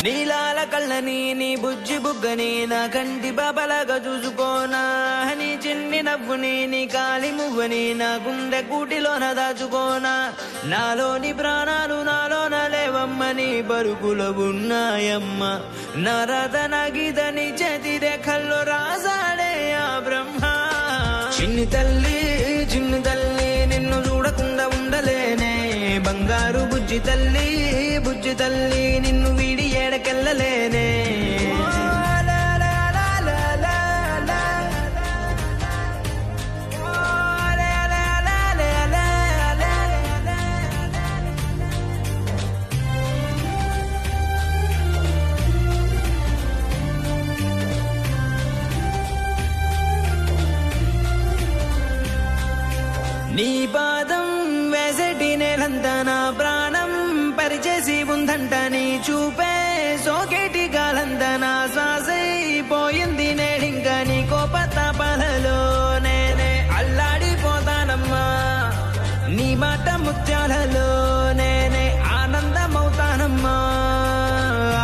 నీలాల కళ్ళని నీ బుజ్జి బుగ్గని నా కంటి బాబలాగా చూసుకోనా నీ చిన్ని నవ్వుని నీ కాలి మువ్వని నా గుండె కూటిలోన దాచుకోనా నాలోని ప్రాణాలు నాలోన లేవమ్మని బరుకులో ఉన్నాయమ్మ నా రథ నగిదని చేతి రేఖల్లో రాసాడే ఆ బ్రహ్మ చిన్ని తల్లి నిన్ను చూడకుండా ఉండలేనే బంగారు బుజ్జి తల్లి నిన్ను వీడి ఏడకెళ్ళలేనే నీ పాదం వేసటి నేలంతా నా ప్రాణం పరిచేసి ఉందంట నీ చూపే సోకేటి గాలంతా నా శ్వాసైపోయింది నేడింకా నీ కోపతాపాలలో నేనే అల్లాడిపోతానమ్మా నీ మాట ముత్యాలలో నేనే ఆనందమవుతానమ్మా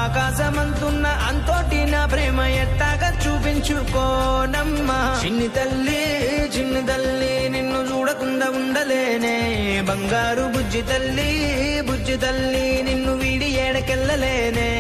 ఆకాశమంతున్న అంతోటి నా ప్రేమ ఎట్టాగా చూపించుకోనమ్మా చిన్ని తల్లి నిన్ను చూడకుండా ఉండలేనే బంగారు బుజ్జి తల్లి నిన్ను వీడి ఏడకెళ్ళలేనే